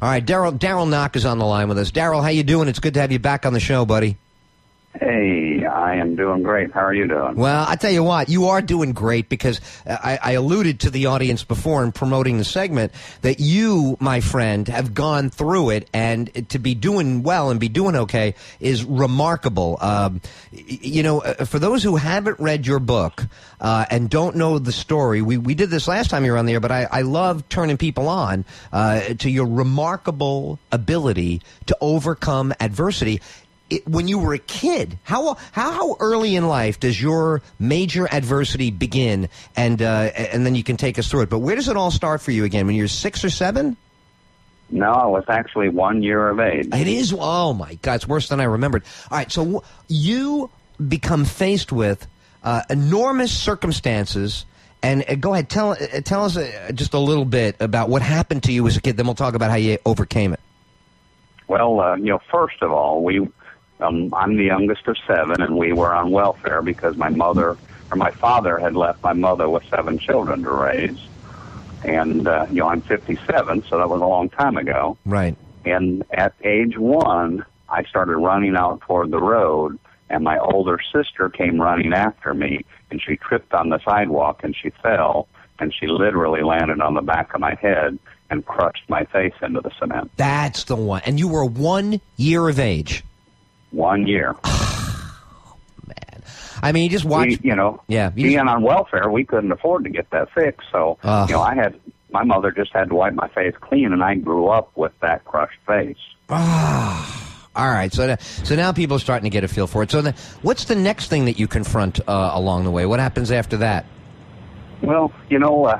All right, Darrell Knoch is on the line with us. Darrell, how you doing? It's good to have you back on the show, buddy. Hey, I am doing great. How are you doing? Well, I tell you what, you are doing great because I alluded to the audience before in promoting the segment that you, my friend, have gone through it, and to be doing well and be doing okay is remarkable. For those who haven't read your book and don't know the story, we did this last time you were on the air, but I love turning people on to your remarkable ability to overcome adversity. When you were a kid, how early in life does your major adversity begin, and then you can take us through it? But where does it all start for you again? When you're 6 or 7? No, I was actually 1 year of age. It is. Oh my God, it's worse than I remembered. All right, so you become faced with enormous circumstances. And go ahead, tell us just a little bit about what happened to you as a kid. Then we'll talk about how you overcame it. Well, first of all, I'm the youngest of 7, and we were on welfare because my father had left my mother with 7 children to raise. And, I'm 57, so that was a long time ago. Right. And at age 1, I started running out toward the road, and my older sister came running after me, and she tripped on the sidewalk, and she fell, and she literally landed on the back of my head and crushed my face into the cement. That's the one. And you were 1 year of age. 1 year. Man. I mean, you just watch. Being on welfare, we couldn't afford to get that fixed. So, my mother just had to wipe my face clean, and I grew up with that crushed face. All right. So now people are starting to get a feel for it. So what's the next thing that you confront along the way? What happens after that? Well,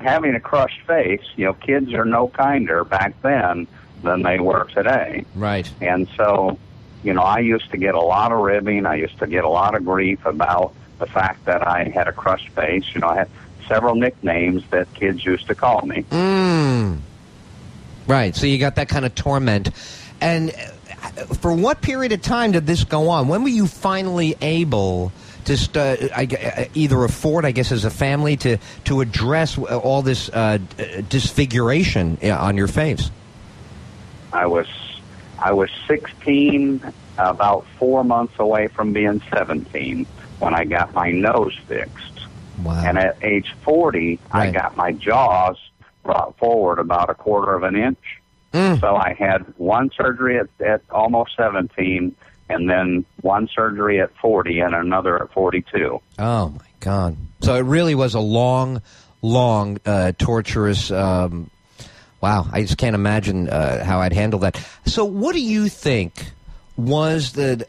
having a crushed face, kids are no kinder back then than they were today. Right. And so, I used to get a lot of ribbing. I used to get a lot of grief about the fact that I had a crushed face. I had several nicknames that kids used to call me. Right. So you got that kind of torment. And for what period of time did this go on? When were you finally able to either afford, I guess, as a family, to address all this disfiguration on your face? I was 16, about 4 months away from being 17, when I got my nose fixed. Wow. And at age 40, right. I got my jaws brought forward about 1/4 of an inch. So I had one surgery at almost 17, and then one surgery at 40 and another at 42. Oh, my God. So it really was a long, torturous... Wow, I just can't imagine how I'd handle that. So what do you think was the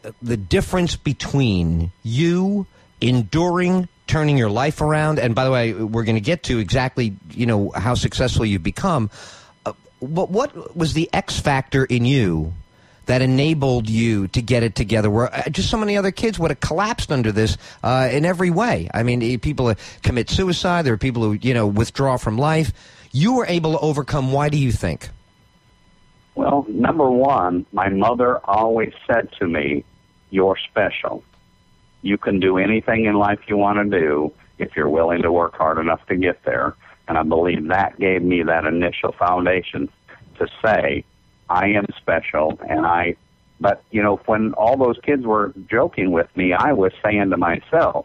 difference between you enduring, turning your life around, and by the way, we're going to get to exactly, how successful you've become, but what was the X factor in you that enabled you to get it together, where just so many other kids would have collapsed under this in every way? I mean, people commit suicide, there are people who, withdraw from life. You were able to overcome. Why do you think? Well, number one, my mother always said to me, "You're special. You can do anything in life you want to do if you're willing to work hard enough to get there." And I believe that gave me that initial foundation to say, I am special. But when all those kids were joking with me, I was saying to myself,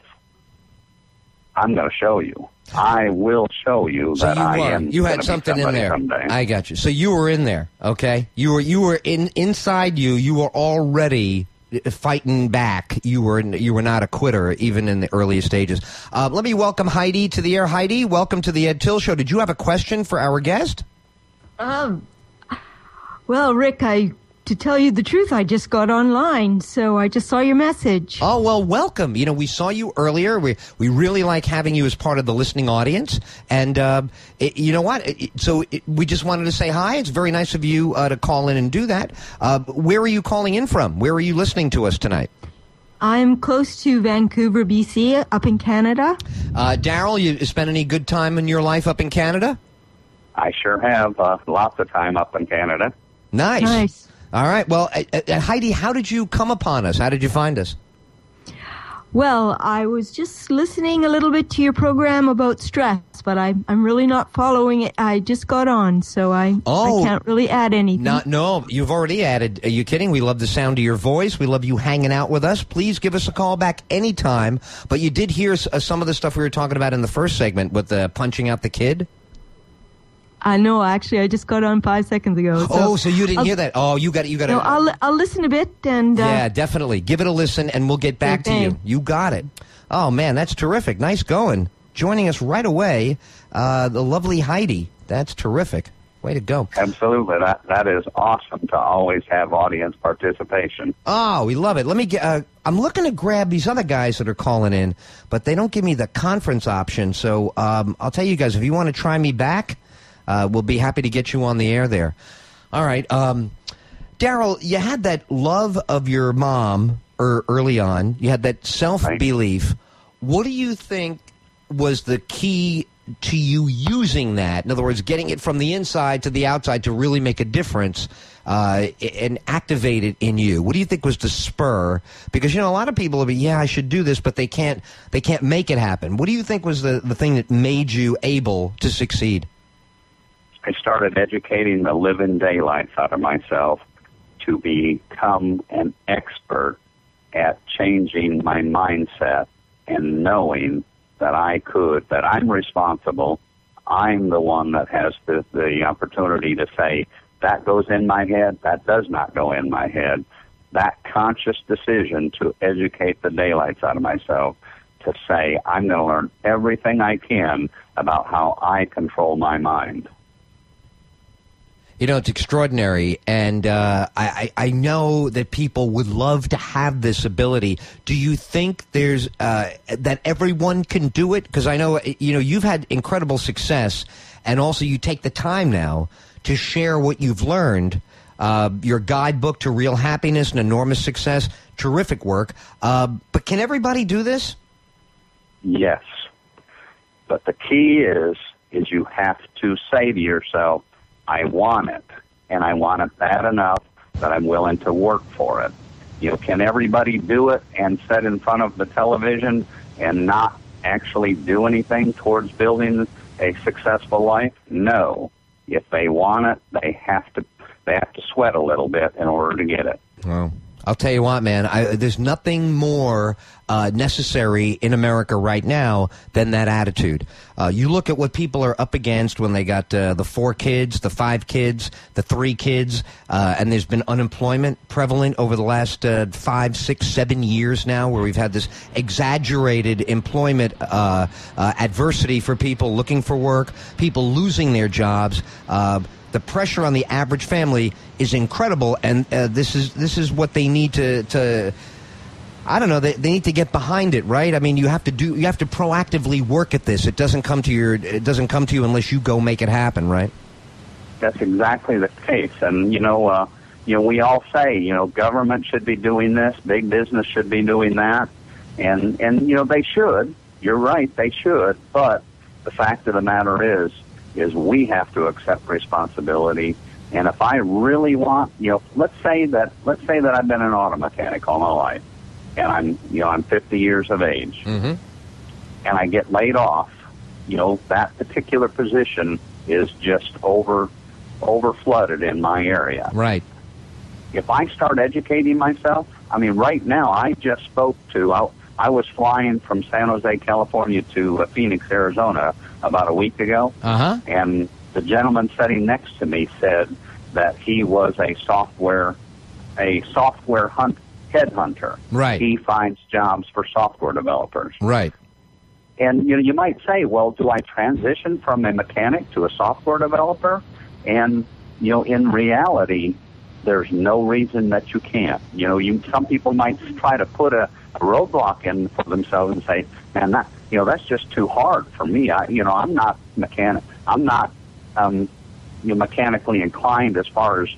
I'm going to show you. I will show you that I am. You had something in there. Someday. I got you. So you were in there, okay? You were inside you. You were already fighting back. You were not a quitter, even in the earliest stages. Let me welcome Heidi to the air. Heidi, welcome to the Ed Tyll Show. Did you have a question for our guest? Well, Rick, to tell you the truth, I just got online, so I just saw your message. Oh, well, welcome. We saw you earlier. We really like having you as part of the listening audience. And you know what? We just wanted to say hi. It's very nice of you to call in and do that. Where are you calling in from? Where are you listening to us tonight? I'm close to Vancouver, BC, up in Canada. Darrell, you spent any good time in your life up in Canada? I sure have. Lots of time up in Canada. Nice. All right. Well, Heidi, how did you come upon us? How did you find us? Well, I was just listening a little bit to your program about stress, but I'm really not following it. I just got on, so I can't really add anything. No, you've already added. Are you kidding? We love the sound of your voice. We love you hanging out with us. Please give us a call back anytime. But you did hear some of the stuff we were talking about in the first segment with the punching out the kid? No, actually, I just got on 5 seconds ago. So you didn't hear that? Oh, you got it. No, I'll listen a bit and. Yeah, definitely. Give it a listen, and we'll get back to you. You got it. Oh man, that's terrific. Nice going. Joining us right away, the lovely Heidi. That's terrific. Way to go. Absolutely. That is awesome to always have audience participation. Oh, we love it. Let me get. I'm looking to grab these other guys that are calling in, but they don't give me the conference option. So I'll tell you guys, if you want to try me back. We'll be happy to get you on the air there. All right. Darrell, you had that love of your mom early on. You had that self-belief. Right. What do you think was the key to you using that? In other words, getting it from the inside to the outside to really make a difference and activate it in you. What do you think was the spur? Because, a lot of people will be, I should do this, but they can't make it happen. What do you think was the thing that made you able to succeed? I started educating the living daylights out of myself to become an expert at changing my mindset and knowing that that I'm responsible. I'm the one that has the opportunity to say, that goes in my head, that does not go in my head. That conscious decision to educate the daylights out of myself, to say, I'm going to learn everything I can about how I control my mind. It's extraordinary, and I know that people would love to have this ability. Do you think there's that everyone can do it? Because I know you've had incredible success, and also you take the time now to share what you've learned. Your guidebook to real happiness and enormous success, terrific work. But can everybody do this? Yes, but the key is you have to say to yourself, I want it, and I want it bad enough that I'm willing to work for it. Can everybody do it and sit in front of the television and not actually do anything towards building a successful life? No. If they want it, they have to sweat a little bit in order to get it. Well, I'll tell you what, man, there's nothing more necessary in America right now than that attitude. You look at what people are up against when they got the 4 kids, the 5 kids, the 3 kids, and there's been unemployment prevalent over the last 5, 6, 7 years now, where we've had this exaggerated employment adversity for people looking for work, people losing their jobs. The pressure on the average family is incredible, and this is what they need to I don't know, they need to get behind it, right? I mean, you have to proactively work at this. It doesn't come to you unless you go make it happen, right? That's exactly the case. And we all say, government should be doing this, big business should be doing that, and they should. You're right, they should. But the fact of the matter is we have to accept responsibility. And if I really want, let's say that I've been an auto mechanic all my life, and I'm 50 years of age, and I get laid off. That particular position is just over flooded in my area. Right. If I start educating myself, right now I just spoke to. I was flying from San Jose, California to Phoenix, Arizona about a week ago, and the gentleman sitting next to me said that he was a software headhunter. Right. He finds jobs for software developers. Right. And you might say, well, do I transition from a mechanic to a software developer? And in reality, there's no reason that you can't. Some people might try to put a roadblock in for themselves and say, man, that's just too hard for me. I'm not mechanically inclined as far as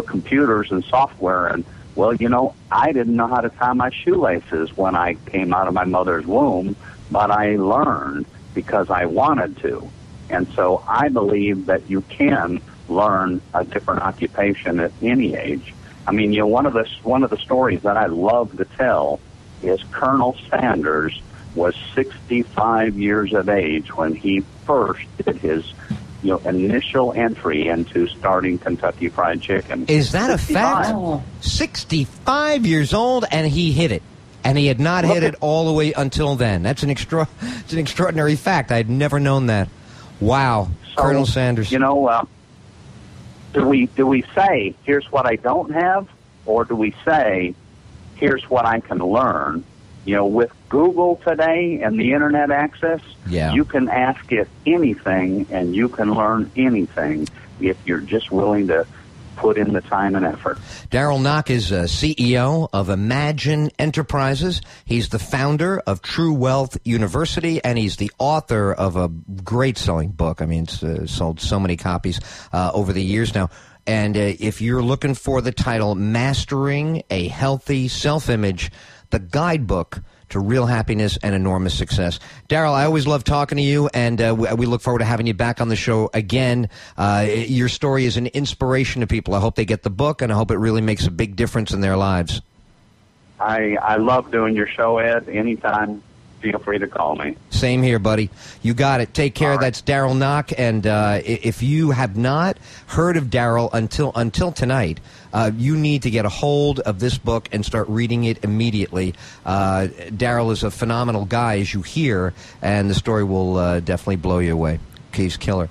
computers and software. And I didn't know how to tie my shoelaces when I came out of my mother's womb, but I learned because I wanted to. And so I believe that you can learn a different occupation at any age. One of the stories that I love to tell is Colonel Sanders was 65 years of age when he first did his initial entry into starting Kentucky Fried Chicken. Is that a fact? 65 years old, and he hit it. And he had not hit it all the way until then. That's it's an extraordinary fact. I had never known that. Wow. So, Colonel Sanders. Do we say, here's what I don't have? Or do we say, here's what I can learn? With Google today and the Internet access, you can ask it anything and you can learn anything if you're just willing to put in the time and effort. Darrell Knoch is CEO of Imagine Enterprises. He's the founder of True Wealth University, and he's the author of a great selling book. I mean, it's sold so many copies over the years now. And if you're looking for the title, Mastering a Healthy Self-Image, the guidebook to real happiness and enormous success. Darrell, I always love talking to you, and we look forward to having you back on the show again. Your story is an inspiration to people. I hope they get the book, and I hope it really makes a big difference in their lives. I love doing your show, Ed. Anytime, feel free to call me. Same here, buddy. You got it. Take care. Right. That's Darrell Knoch, and if you have not heard of Darrell until tonight, you need to get a hold of this book and start reading it immediately. Darrell is a phenomenal guy, as you hear, and the story will definitely blow you away. He's killer.